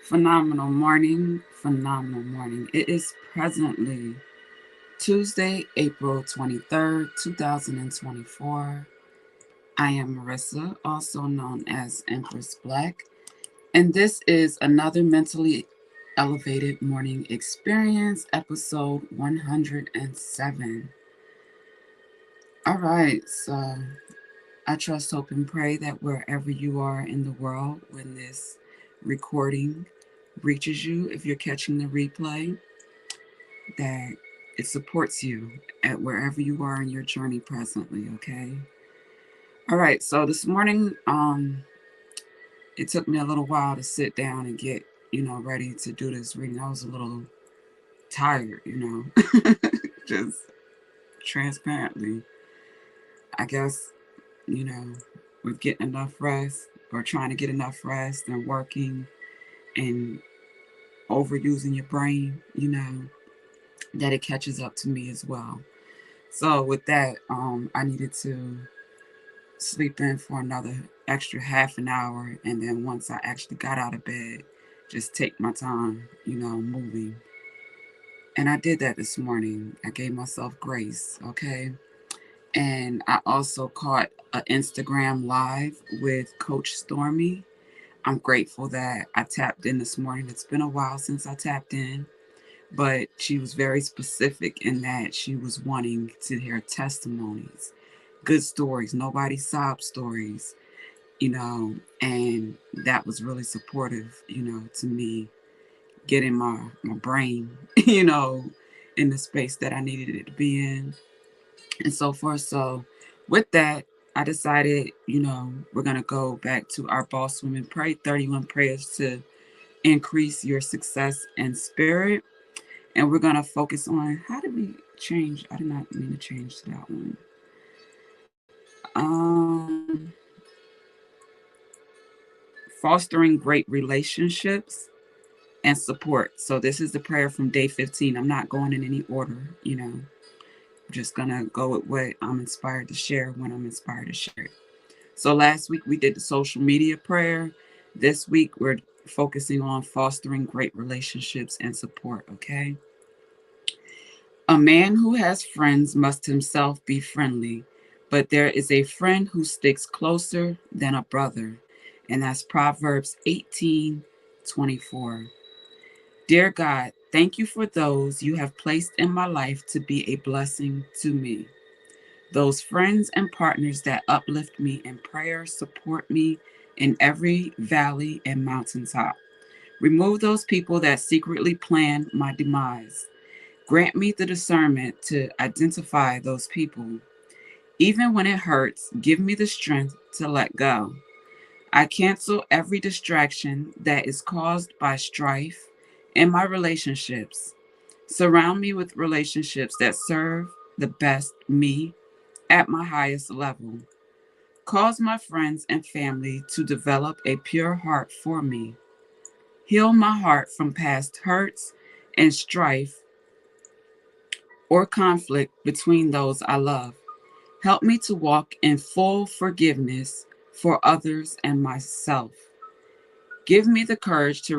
Phenomenal morning, phenomenal morning. It is presently Tuesday, April 23rd, 2024. I am Marissa, also known as Empress Black, and this is another mentally elevated morning experience, episode 107. All right, so I trust, hope, and pray that wherever you are in the world when this recording reaches you, if you're catching the replay, that it supports you at wherever you are in your journey presently, okay? All right, so this morning, it took me a little while to sit down and get, ready to do this reading. I was a little tired, just transparently. I guess, you know, with getting enough rest or trying to get enough rest and working and overusing your brain, that it catches up to me as well. So with that, I needed to sleep in for another extra half an hour, and then once I actually got out of bed, just take my time, moving. And I did that this morning. I gave myself grace, okay? And I also caught an Instagram live with Coach Stormy. I'm grateful that I tapped in this morning. It's been a while since I tapped in, but she was very specific in that she was wanting to hear testimonies, good stories, nobody sob stories, and that was really supportive, to me getting my brain, in the space that I needed it to be in and so forth. So with that, I decided, we're going to go back to our Boss Women Pray 31 prayers to increase your success and spirit. And we're going to focus on how did we change? I did not mean to change to that one. Fostering great relationships and support. So this is the prayer from day 15. I'm not going in any order, I'm just going to go with what I'm inspired to share when I'm inspired to share it. So last week we did the social media prayer. This week we're focusing on fostering great relationships and support, okay? A man who has friends must himself be friendly, but there is a friend who sticks closer than a brother. And that's Proverbs 18:24. Dear God, thank you for those you have placed in my life to be a blessing to me. Those friends and partners that uplift me in prayer, support me in every valley and mountaintop. Remove those people that secretly plan my demise. Grant me the discernment to identify those people. Even when it hurts, give me the strength to let go. I cancel every distraction that is caused by strife in my relationships. Surround me with relationships that serve the best me at my highest level. Cause my friends and family to develop a pure heart for me. Heal my heart from past hurts and strife or conflict between those I love. Help me to walk in full forgiveness for others and myself. Give me the courage to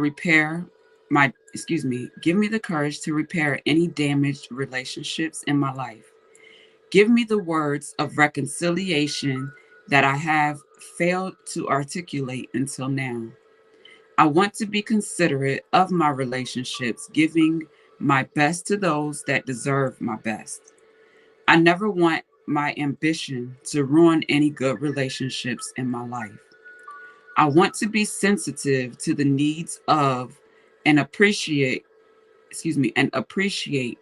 give me the courage to repair any damaged relationships in my life. Give me the words of reconciliation that I have failed to articulate until now. I want to be considerate of my relationships, giving my best to those that deserve my best. I never want my ambition to ruin any good relationships in my life. I want to be sensitive to the needs of and appreciate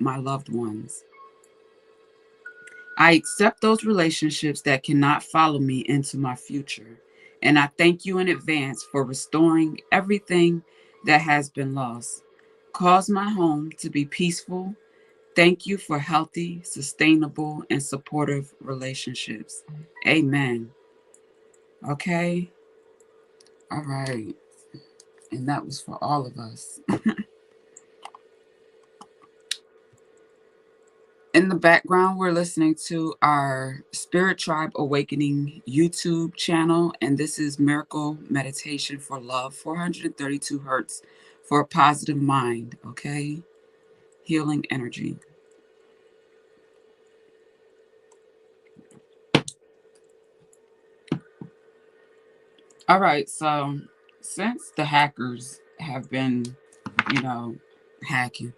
my loved ones. I accept those relationships that cannot follow me into my future. And I thank you in advance for restoring everything that has been lost. Cause my home to be peaceful. Thank you for healthy, sustainable, and supportive relationships. Amen. Okay. All right. And that was for all of us. In the background, we're listening to our Spirit Tribe Awakening YouTube channel, and this is Miracle Meditation for Love, 432 hertz for a positive mind, okay? Healing energy. All right, so since the hackers have been, hacking,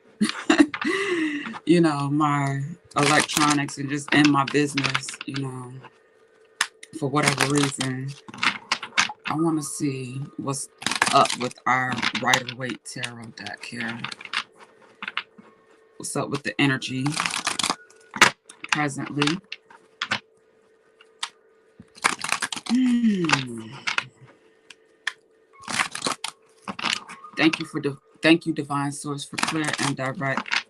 my electronics and just in my business, for whatever reason, I want to see what's up with our Rider-Waite Tarot deck here. What's up with the energy presently? Thank you, Divine Source, for clear and direct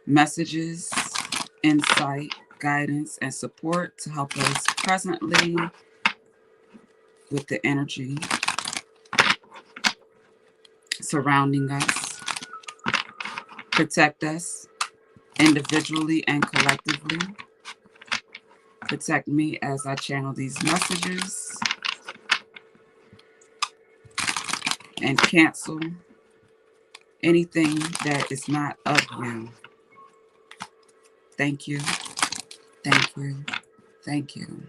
messages, insight, guidance, and support to help us presently with the energy surrounding us, protect us individually and collectively, protect me as I channel these messages, and cancel anything that is not of you. Thank you, thank you, thank you.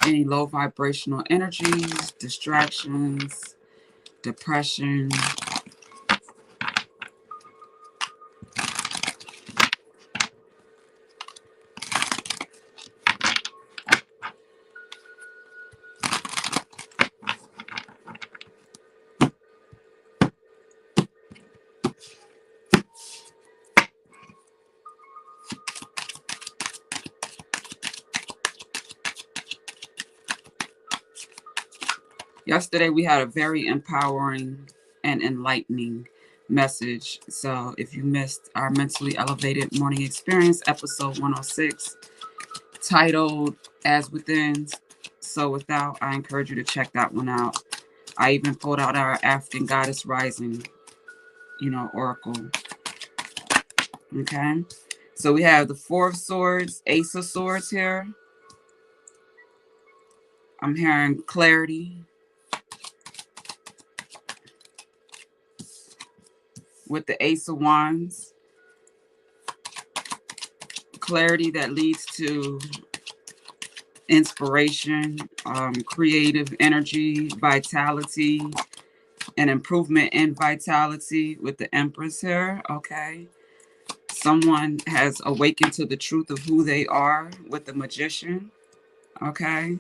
Any low vibrational energies, distractions, depression, yesterday we had a very empowering and enlightening message. So if you missed our Mentally Elevated Morning Experience, episode 106, titled As Within, So Without, I encourage you to check that one out. I even pulled out our African Goddess Rising, oracle. Okay. So we have the Four of Swords, Ace of Swords here. I'm hearing clarity. With the Ace of Wands, clarity that leads to inspiration, creative energy, vitality, and improvement in vitality with the Empress here. Okay. Someone has awakened to the truth of who they are with the Magician. Okay.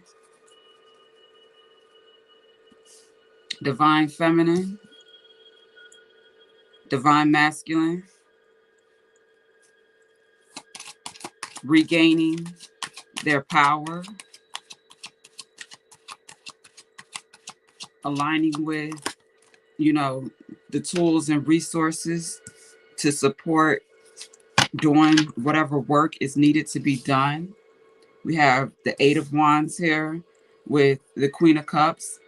Divine Feminine, Divine Masculine, regaining their power, aligning with, the tools and resources to support doing whatever work is needed to be done. We have the Eight of Wands here with the Queen of Cups.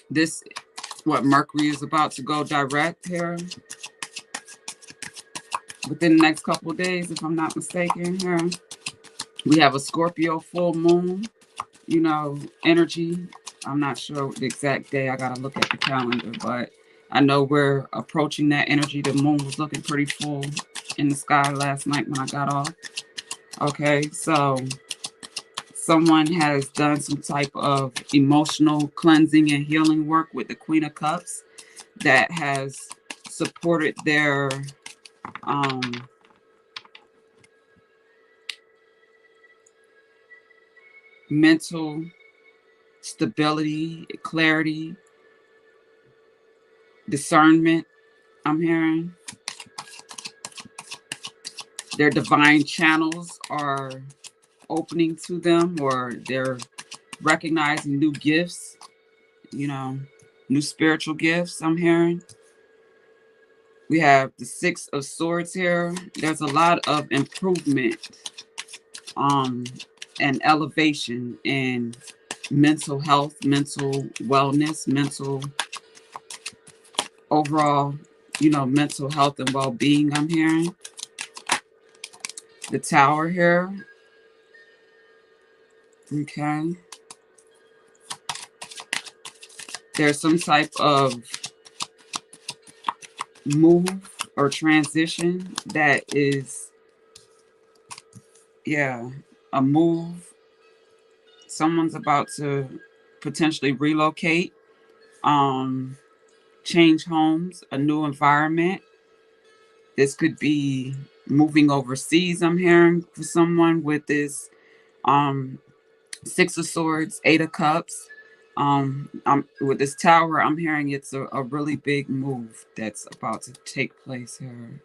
This, what Mercury is about to go direct here within the next couple of days, if I'm not mistaken here. We have a Scorpio full moon, energy. I'm not sure the exact day. I got to look at the calendar, but I know we're approaching that energy. The moon was looking pretty full in the sky last night when I got off. Okay, so someone has done some type of emotional cleansing and healing work with the Queen of Cups that has supported their mental stability, clarity, discernment. I'm hearing their divine channels are opening to them, or they're recognizing new gifts, new spiritual gifts. I'm hearing. We have the Six of Swords here. There's a lot of improvement and elevation in mental health, mental wellness, mental overall, mental health and well-being. I'm hearing the Tower here. Okay. There's some type of move or transition that is, yeah, a move. Someone's about to potentially relocate, um, change homes, a new environment. This could be moving overseas, I'm hearing, for someone with this um, Six of Swords, Eight of Cups. With this Tower, I'm hearing it's a really big move that's about to take place here.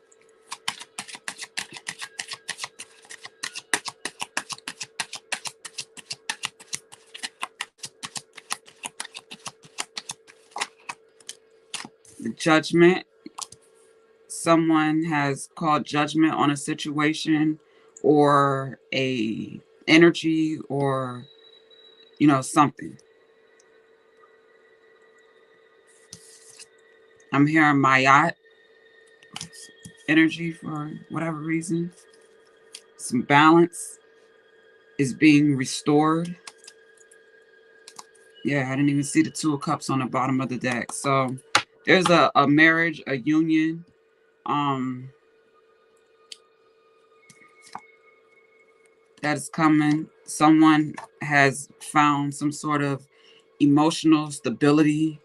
The Judgment. Someone has called judgment on a situation or a energy or something. I'm hearing Mayat energy for whatever reason. Some balance is being restored. Yeah, I didn't even see the Two of Cups on the bottom of the deck. So there's a marriage, a union. That is coming. Someone has found some sort of emotional stability,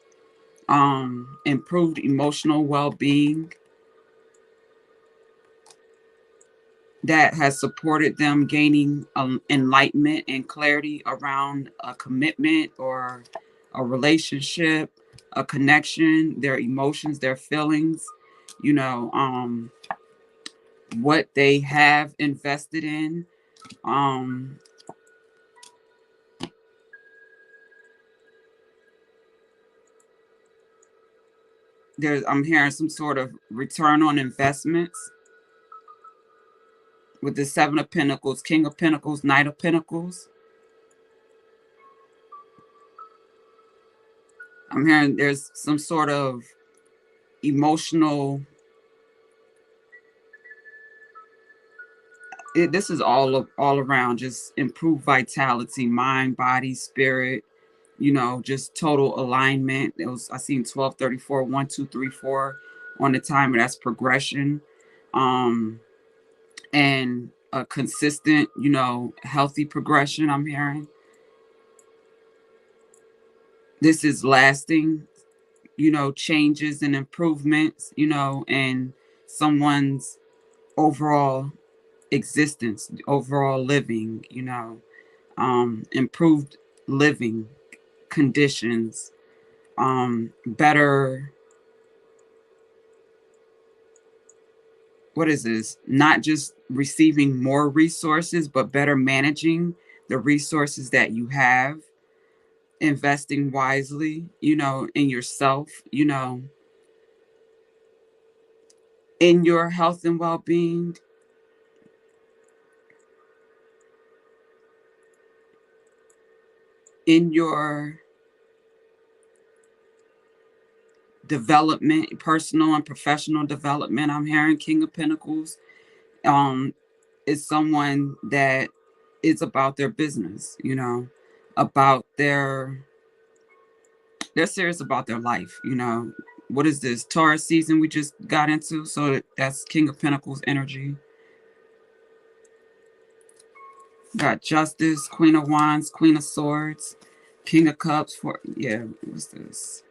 improved emotional well-being that has supported them gaining enlightenment and clarity around a commitment or a relationship, a connection, their emotions, their feelings, what they have invested in. I'm hearing some sort of return on investments with the Seven of Pentacles, King of Pentacles, Knight of Pentacles. I'm hearing there's some sort of emotional. This is all around just improved vitality, mind, body, spirit. Just total alignment. I seen 1234, 1, 2, 3, 4 on the timer. That's progression, and a consistent, healthy progression. I'm hearing this is lasting, changes and improvements, and someone's overall existence, overall living, improved living conditions, better, what is this? Not just receiving more resources, but better managing the resources that you have, investing wisely, in yourself, in your health and well-being, in your development, personal and professional development. I'm hearing King of Pentacles is someone that is about their business, about they're serious about their life, What is this? Taurus season we just got into, so that's King of Pentacles energy. Got Justice, Queen of Wands, Queen of Swords, King of Cups. What's this?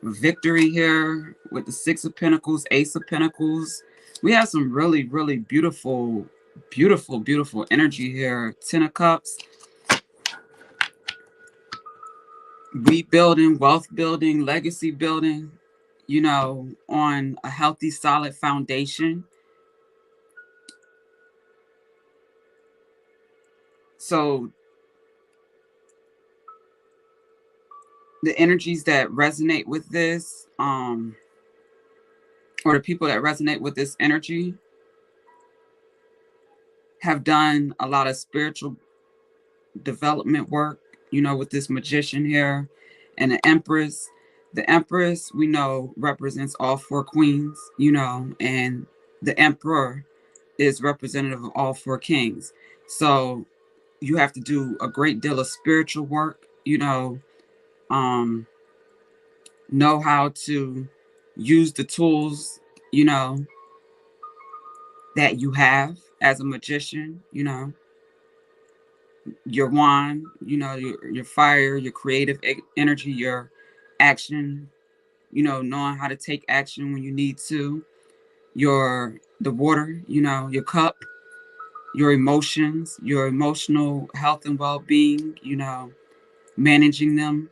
Victory here with the Six of Pentacles, Ace of Pentacles. We have some really, really beautiful, beautiful, beautiful energy here. Ten of Cups. Rebuilding, wealth building, legacy building, on a healthy, solid foundation. So the energies that resonate with this, or the people that resonate with this energy, have done a lot of spiritual development work, with this Magician here and the Empress. The Empress, we know, represents all four queens, and the Emperor is representative of all four kings. So you have to do a great deal of spiritual work, um, know how to use the tools, you know, that you have as a magician, your wand, your fire, your creative energy, your action, knowing how to take action when you need to, the water, your cup, your emotions, your emotional health and well-being, managing them,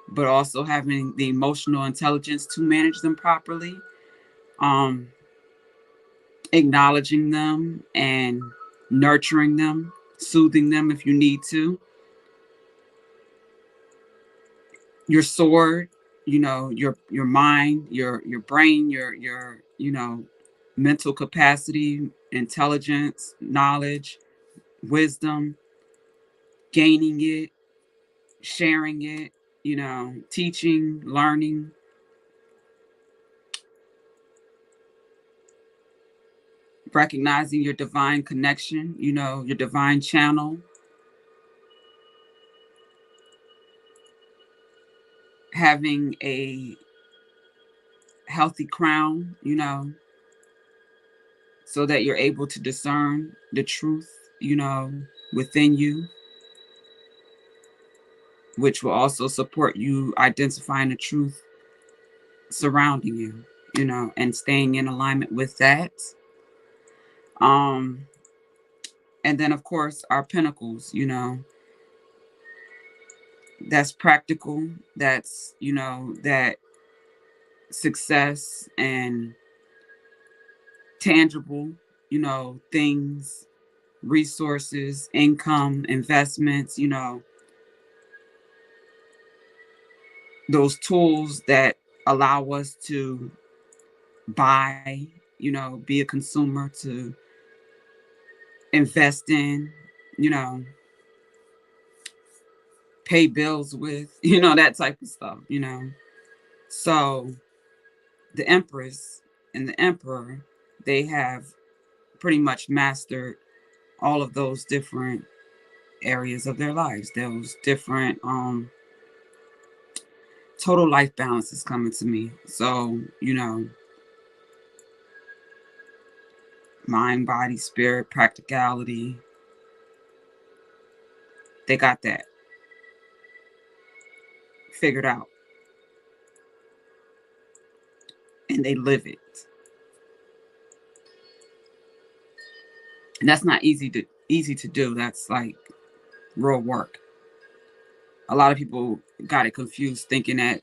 but also having the emotional intelligence to manage them properly, um, acknowledging them and nurturing them, soothing them if you need to. Your sword, your mind, your brain, your mental capacity, intelligence, knowledge, wisdom, gaining it, sharing it, teaching, learning, recognizing your divine connection, your divine channel, having a healthy crown, so that you're able to discern the truth, within you, which will also support you identifying the truth surrounding you, and staying in alignment with that. Um, and then of course our pinnacles, that's practical, that's, that success and tangible, things, resources, income, investments, those tools that allow us to buy, be a consumer, to invest in, you know, pay bills with, that type of stuff. So the Empress and the Emperor, they have pretty much mastered all of those different areas of their lives. Those different total life balance is coming to me. So, mind, body, spirit, practicality, they got that figured out and they live it. And that's not easy to do. That's like real work. A lot of people got it confused thinking that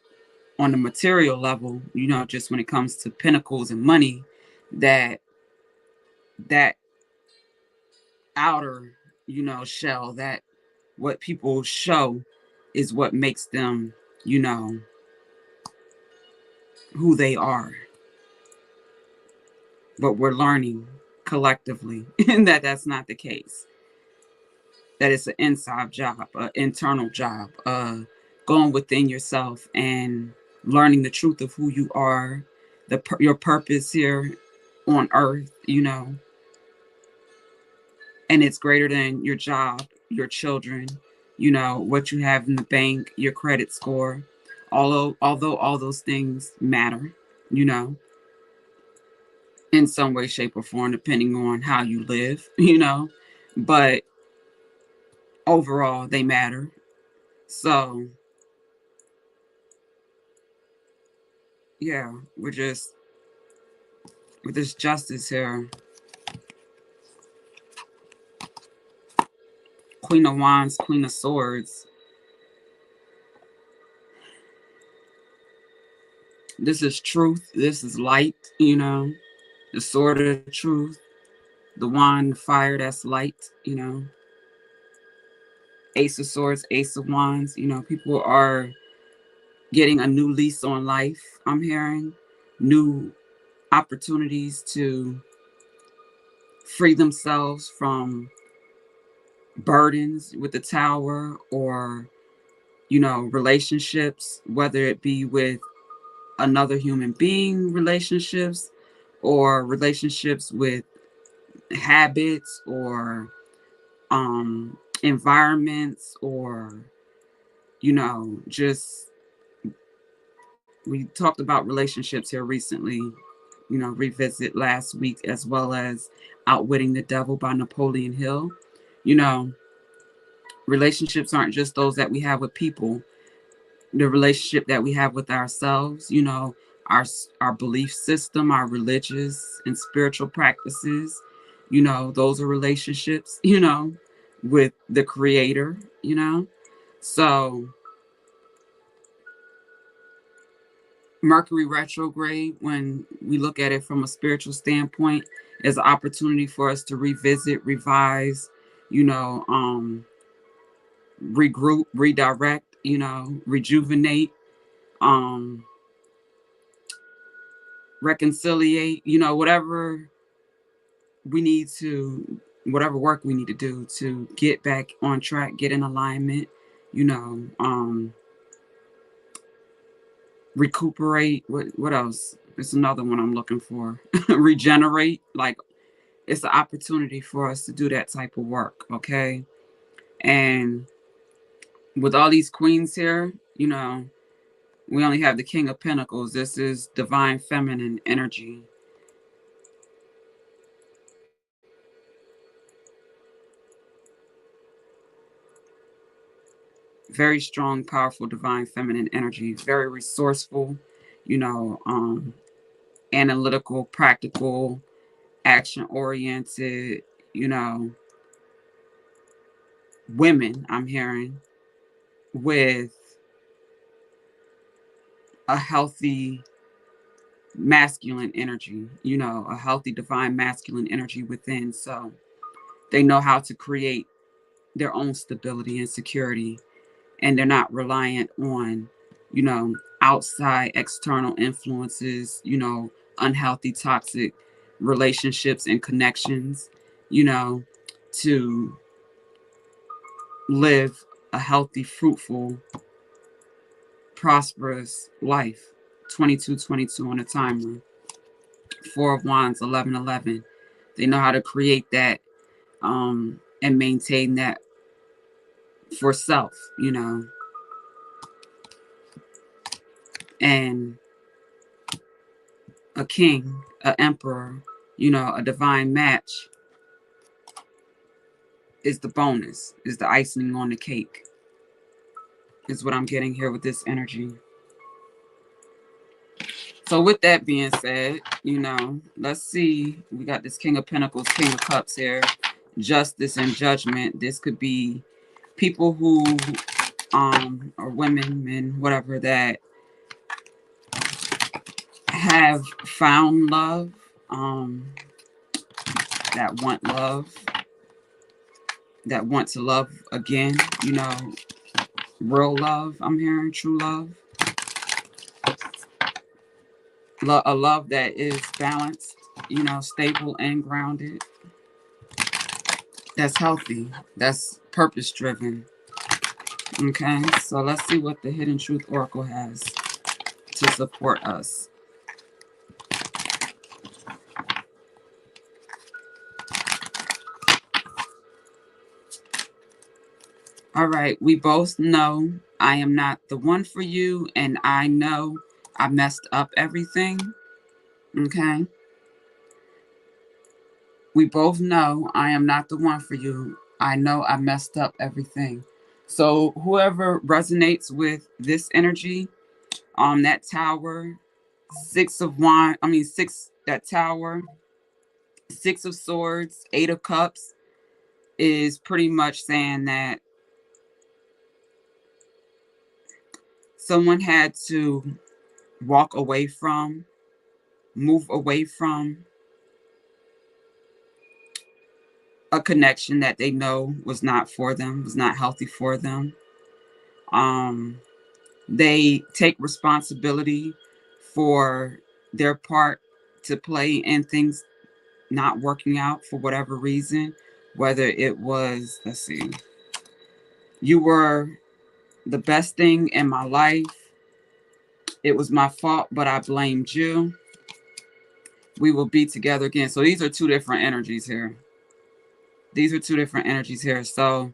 on the material level, just when it comes to pinnacles and money, that that outer, shell, that what people show is what makes them, who they are. But we're learning collectively that that's not the case. That it's an inside job, an internal job, going within yourself and learning the truth of who you are, your purpose here on earth, and it's greater than your job, your children, what you have in the bank, your credit score. Although all those things matter, you know, in some way, shape, or form, depending on how you live, but overall they matter. So yeah, with this justice here, Queen of Wands, Queen of Swords. This is truth. This is light, the sword of truth, the wand, fire, that's light, Ace of Swords, Ace of Wands. People are getting a new lease on life. I'm hearing new opportunities to free themselves from burdens with the tower, or, relationships, whether it be with another human being, relationships, or relationships with habits, or environments, or, just, we talked about relationships here recently, revisit last week, as well as Outwitting the Devil by Napoleon Hill. You know, relationships aren't just those that we have with people. The relationship that we have with ourselves, our our belief system, our religious and spiritual practices, those are relationships, with the creator. So Mercury retrograde, when we look at it from a spiritual standpoint, is an opportunity for us to revisit, revise, you know, um, regroup, redirect, rejuvenate, um, reconciliate, we need to, whatever work we need to do to get back on track, get in alignment, you know, um, recuperate. What else? It's another one I'm looking for. Regenerate. Like, it's an opportunity for us to do that type of work. Okay. And with all these queens here, we only have the King of Pentacles. This is divine feminine energy. Very strong, powerful, divine feminine energy. Very resourceful, you know, um, analytical, practical, action oriented, you know, women, I'm hearing, with a healthy masculine energy, a healthy divine masculine energy within. So they know how to create their own stability and security, and they're not reliant on, you know, outside external influences, unhealthy, toxic relationships and connections, you know, to live a healthy, fruitful, prosperous life. 2222 on a timer. Four of Wands, 1111. They know how to create that, and maintain that for self, and a king, an emperor, a divine match is the bonus, is the icing on the cake, is what I'm getting here with this energy. So with that being said, let's see. We got this King of Pentacles, King of Cups here, justice and judgment. This could be people who, or women, men, whatever, that have found love, that want love, that want to love again, real love. I'm hearing true love. A love that is balanced, stable and grounded. That's healthy. That's purpose driven. Okay, so let's see what the Hidden Truth Oracle has to support us. All right, we both know I am not the one for you, and I know I messed up everything. Okay. We both know I am not the one for you. I know I messed up everything. So whoever resonates with this energy, that tower, that tower, 6 of Swords, 8 of Cups, is pretty much saying that someone had to walk away from, move away from a connection that they know was not for them, was not healthy for them. They take responsibility for their part to play in things not working out for whatever reason, whether it was, let's see, you were the best thing in my life. It was my fault, but I blamed you. We will be together again. So these are two different energies here. So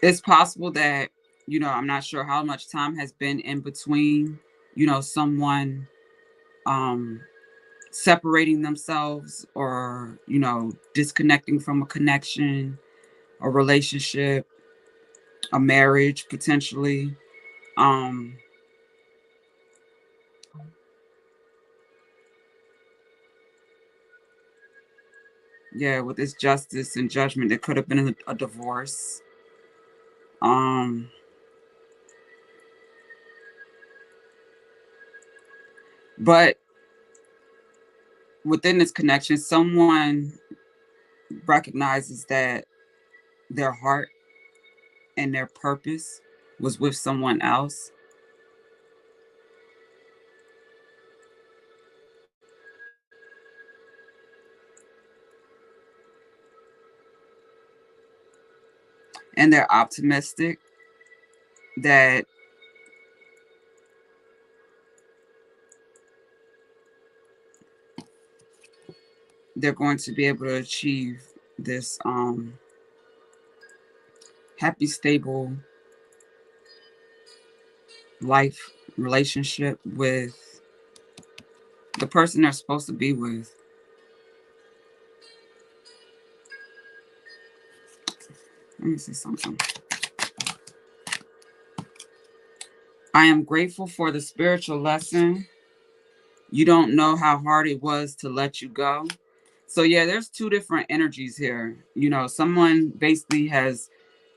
It's possible that, I'm not sure how much time has been in between, someone um separating themselves, or disconnecting from a connection, a relationship, a marriage potentially. um yeah, with this justice and judgment, it could have been a divorce. um but within this connection, someone recognizes that their heart and their purpose was with someone else, and they're optimistic that they're going to be able to achieve this happy, stable life relationship with the person they're supposed to be with. Let me see something. I am grateful for the spiritual lesson. You don't know how hard it was to let you go. So, yeah, there's two different energies here. Someone basically has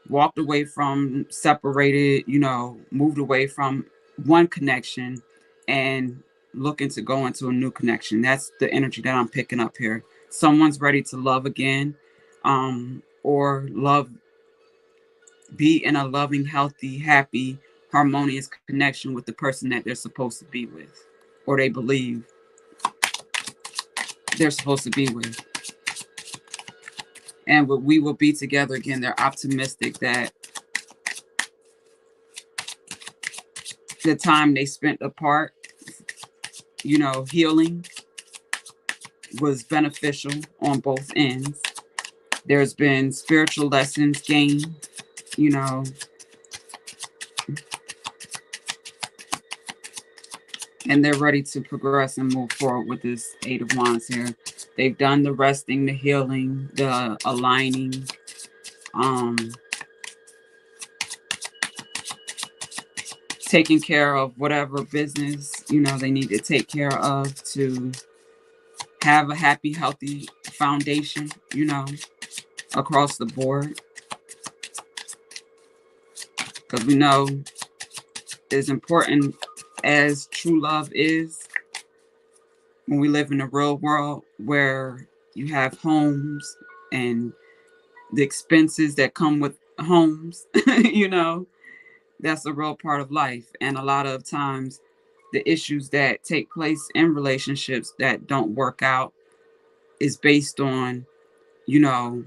walked away from, separated, moved away from one connection and looking to go into a new connection. That's the energy that I'm picking up here. Someone's ready to love again, or be in a loving, healthy, happy, harmonious connection with the person that they're supposed to be with, or they believe they're supposed to be with. And we will be together again. They're optimistic that the time they spent apart, healing, was beneficial on both ends. There's been spiritual lessons gained, you know, and they're ready to progress and move forward with this Eight of Wands here. They've done the resting, the healing, the aligning, um, taking care of whatever business, they need to take care of to have a happy, healthy foundation, across the board. Because we know, as important as true love is, when we live in a real world where you have homes and the expenses that come with homes, that's a real part of life. And a lot of times, the issues that take place in relationships that don't work out is based on, you know,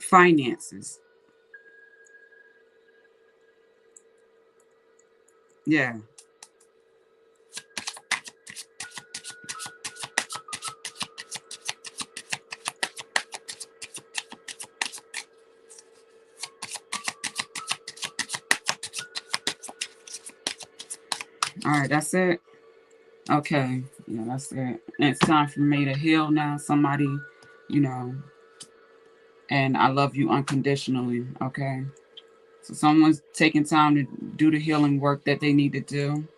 finances. Yeah. All right, that's it. Okay. Yeah, that's it. And it's time for me to heal now. Somebody, you know, and I love you unconditionally. Okay. So someone's taking time to do the healing work that they need to do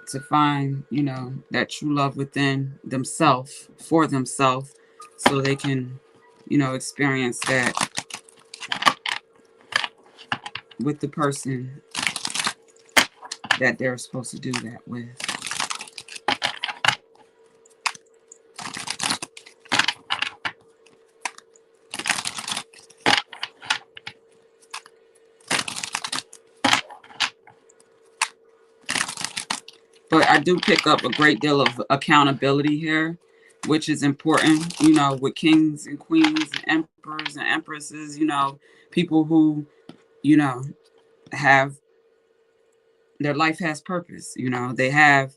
to find, that true love within themselves, for themselves, so they can, experience that with the person that they're supposed to do that with. But I do pick up a great deal of accountability here, which is important, with kings and queens and emperors and empresses, people who, you know, have their life has purpose. They have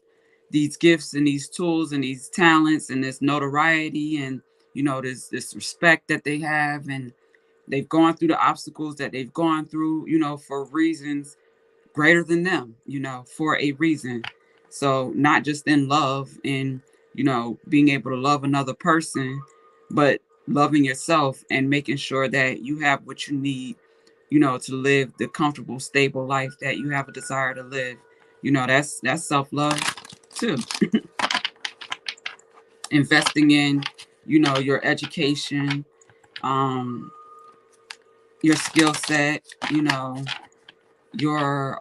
these gifts and these tools and these talents and this notoriety and, this respect that they have. And They've gone through the obstacles that they've gone through, for reasons greater than them, for a reason. So not just in love and, being able to love another person, but loving yourself and making sure that you have what you need, to live the comfortable, stable life that you have a desire to live. That's self-love too. Investing in, your education, um, your skill set, your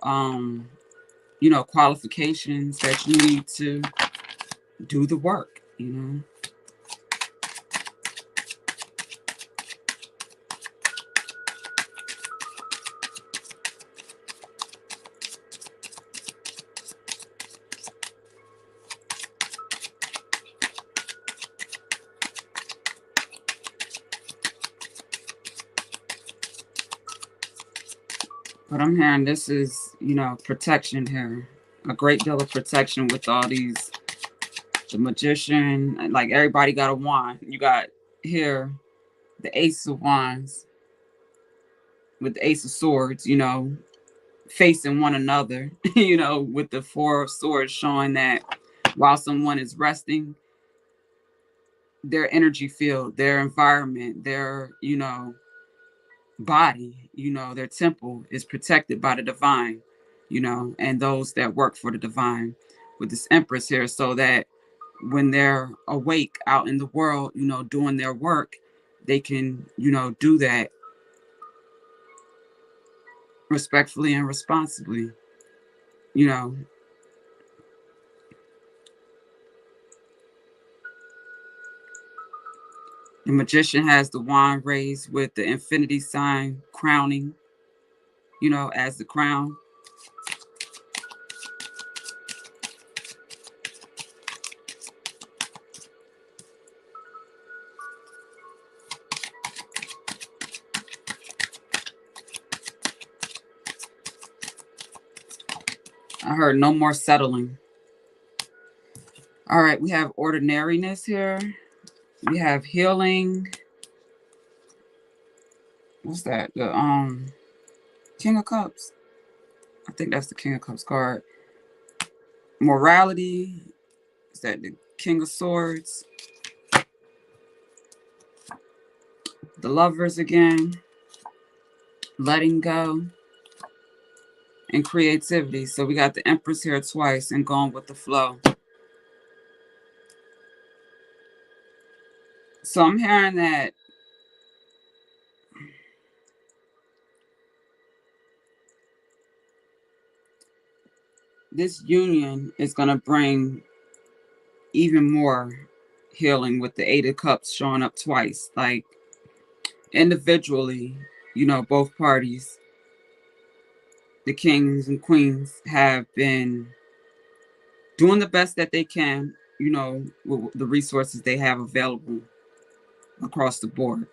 qualifications that you need to do the work. But I'm hearing this is, protection here. A great deal of protection with all these, the magician, like everybody got a wand. You got here the ace of wands with the ace of swords, facing one another, with the four of swords showing that while someone is resting, their energy field, their environment, their, body, their temple is protected by the divine, and those that work for the divine with this Empress here, so that when they're awake out in the world, doing their work, they can, do that respectfully and responsibly, you know. The magician has the wand raised with the infinity sign crowning, as the crown. I heard no more settling. All right, we have ordinariness here. We have healing. What's that? The King of Cups. I think that's the King of Cups card. Morality. Is that the King of Swords? The Lovers again. Letting go. And creativity. So we got the Empress here twice and going with the flow. So I'm hearing that this union is going to bring even more healing with the Eight of Cups showing up twice. Like individually, both parties, the kings and queens, have been doing the best that they can, with the resources they have available across the board.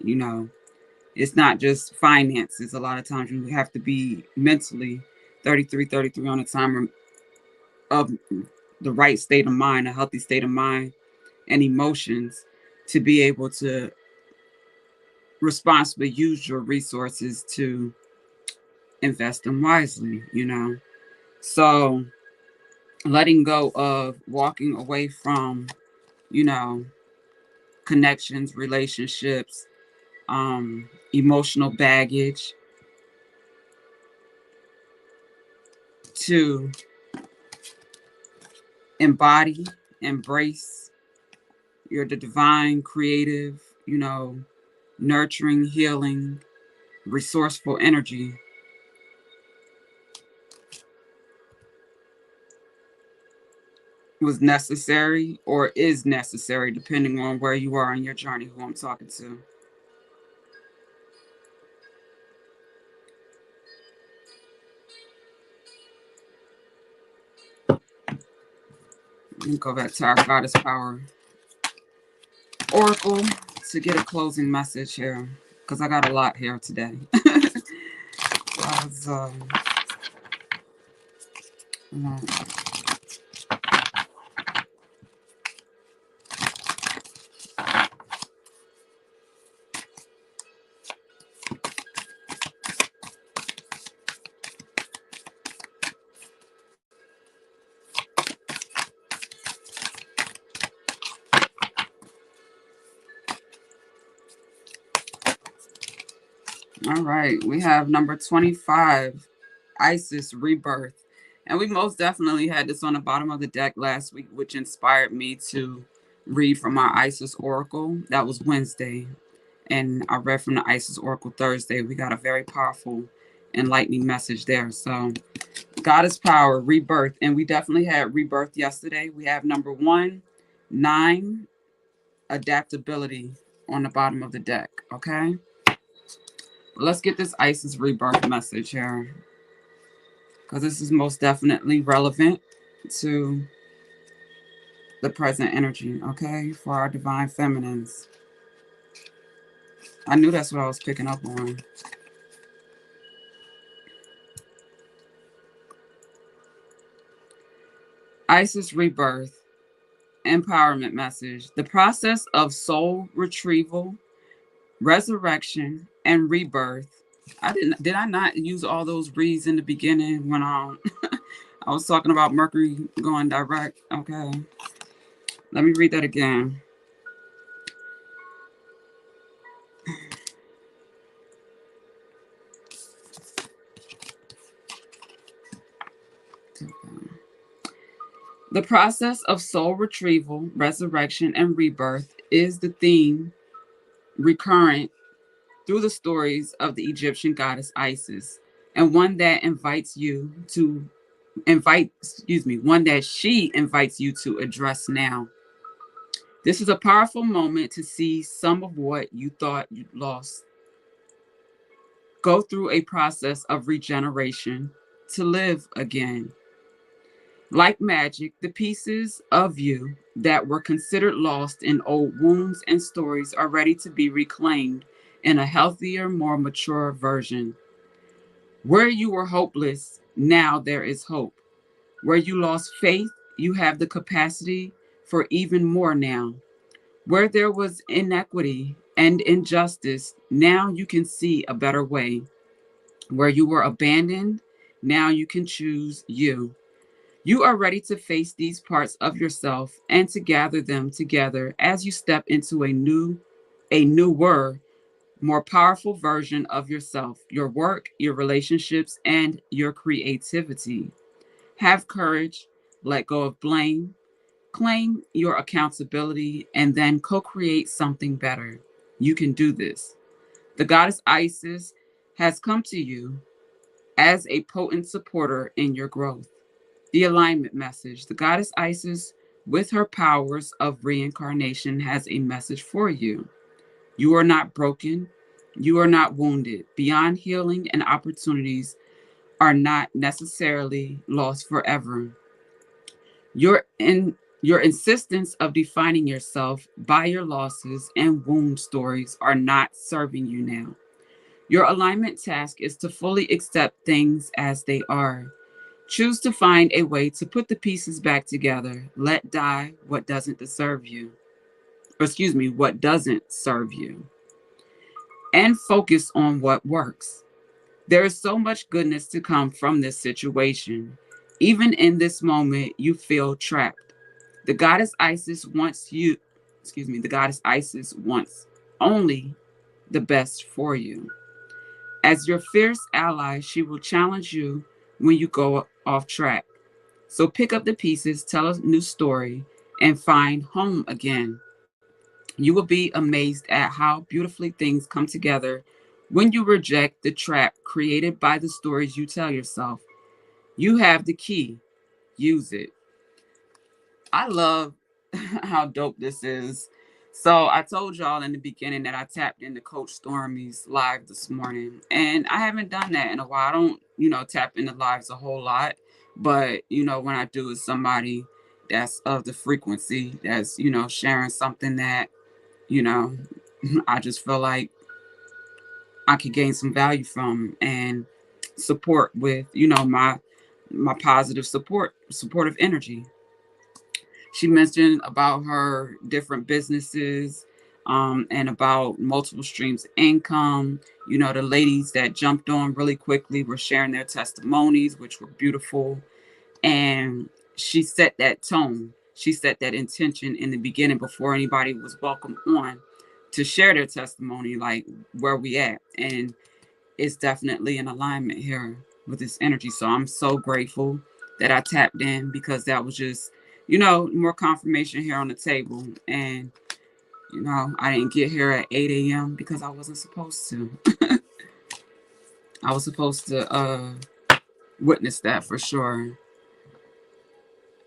It's not just finances. A lot of times you have to be mentally 33 on a timer of the right state of mind, a healthy state of mind and emotions to be able to responsibly use your resources to invest them wisely. So letting go of walking away from, connections, relationships, emotional baggage, to embody, embrace the divine, creative, nurturing, healing, resourceful energy was necessary or is necessary, depending on where you are in your journey, who I'm talking to. Let me go back to our Goddess Power Oracle to get a closing message here, because I got a lot here today. All right, we have number 25, Isis Rebirth. And we most definitely had this on the bottom of the deck last week, which inspired me to read from our Isis Oracle. That was Wednesday. And I read from the Isis Oracle Thursday. We got a very powerful, enlightening message there. So, Goddess Power, Rebirth. And we definitely had Rebirth yesterday. We have number 1, 9, Adaptability on the bottom of the deck. Okay. Let's get this Isis Rebirth message here, because this is most definitely relevant to the present energy, okay, for our divine feminines. I knew that's what I was picking up on. Isis Rebirth, empowerment message. The process of soul retrieval, resurrection, and rebirth. Did I not use all those reads in the beginning when I was talking about Mercury going direct? Okay. Let me read that again. The process of soul retrieval, resurrection, and rebirth is the theme recurrent through the stories of the Egyptian goddess Isis, and one that one that she invites you to address now. This is a powerful moment to see some of what you thought you'd lost go through a process of regeneration to live again. Like magic, the pieces of you that were considered lost in old wounds and stories are ready to be reclaimed in a healthier, more mature version. Where you were hopeless, now there is hope. Where you lost faith, you have the capacity for even more now. Where there was inequity and injustice, now you can see a better way. Where you were abandoned, now you can choose you. You are ready to face these parts of yourself and to gather them together as you step into a newer, more powerful version of yourself, your work, your relationships, and your creativity. Have courage, let go of blame, claim your accountability, and then co-create something better. You can do this. The goddess Isis has come to you as a potent supporter in your growth. The alignment message. The goddess Isis, with her powers of reincarnation, has a message for you. You are not broken. You are not wounded. Beyond healing and opportunities are not necessarily lost forever. Your insistence of defining yourself by your losses and wound stories are not serving you now. Your alignment task is to fully accept things as they are. Choose to find a way to put the pieces back together. Let die what doesn't deserve you. Or excuse me, what doesn't serve you. And focus on what works. There is so much goodness to come from this situation. Even in this moment, you feel trapped. The goddess Isis wants you, the goddess Isis wants only the best for you. As your fierce ally, she will challenge you when you go off track. So pick up the pieces, tell a new story, and find home again. You will be amazed at how beautifully things come together when you reject the trap created by the stories you tell yourself. You have the key. Use it. I love how dope this is. So I told y'all in the beginning that I tapped into Coach Stormy's live this morning, and I haven't done that in a while. I don't, tap into lives a whole lot, but when I do, it's somebody that's of the frequency that's sharing something that you know I just feel like I could gain some value from and support with my positive supportive energy. She mentioned about her different businesses, and about multiple streams of income. The ladies that jumped on really quickly were sharing their testimonies, which were beautiful. And she set that tone. She set that intention in the beginning before anybody was welcome on to share their testimony, like where we at. And is definitely in alignment here with this energy. So I'm so grateful that I tapped in, because that was just, more confirmation here on the table. And, I didn't get here at 8 a.m. because I wasn't supposed to. I was supposed to witness that for sure.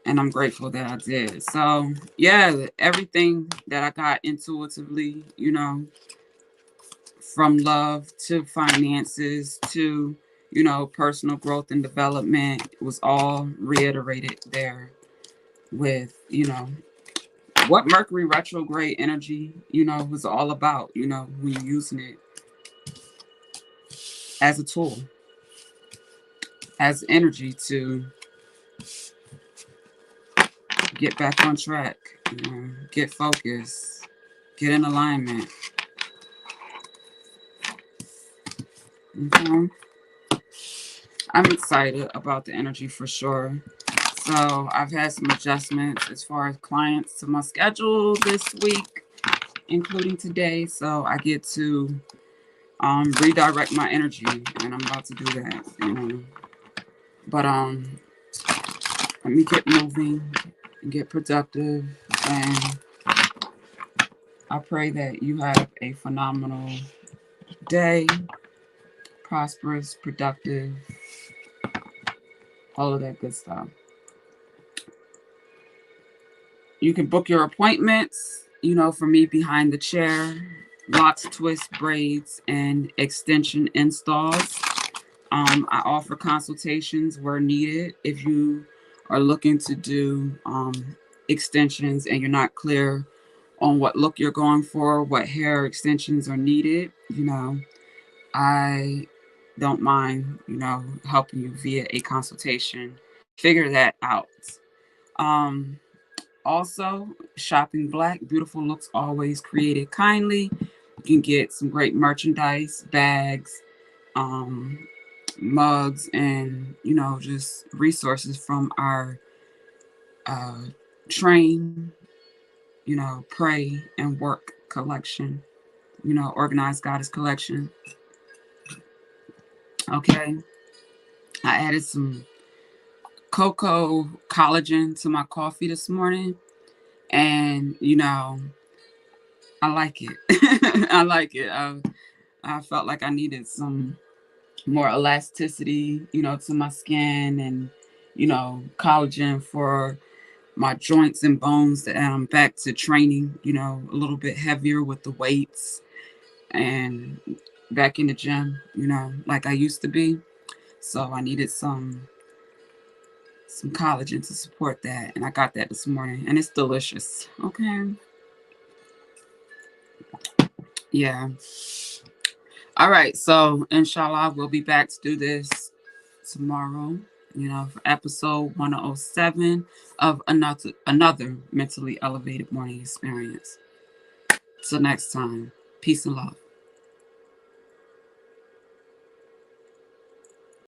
And I'm grateful that I did. So, yeah, everything that I got intuitively, from love to finances to, personal growth and development, was all reiterated there with, what Mercury retrograde energy, was all about, when you're using it as a tool, as energy to get back on track, get focused, get in alignment. Okay. I'm excited about the energy for sure. So I've had some adjustments as far as clients to my schedule this week, including today. So I get to redirect my energy, and I'm about to do that. But let me get moving and get productive. And I pray that you have a phenomenal day, prosperous, productive, all of that good stuff. You can book your appointments, for me behind the chair, locks, twists, braids, and extension installs. I offer consultations where needed. If you are looking to do extensions and you're not clear on what look you're going for, what hair extensions are needed, I don't mind, helping you via a consultation figure that out. Um, Also, Shopping Black, beautiful looks always created kindly. You can get some great merchandise, bags, um, mugs, and just resources from our train, pray and work collection, organized goddess collection. Okay, I added some cocoa collagen to my coffee this morning, and I like it. I like it. I felt like I needed some more elasticity, to my skin, and collagen for my joints and bones. That I'm back to training, a little bit heavier with the weights, and back in the gym, like I used to be. So I needed some collagen to support that, and I got that this morning, and it's delicious. Okay. Yeah. All right, so inshallah, we'll be back to do this tomorrow, for episode 107 of another mentally elevated morning experience. Till next time, peace and love.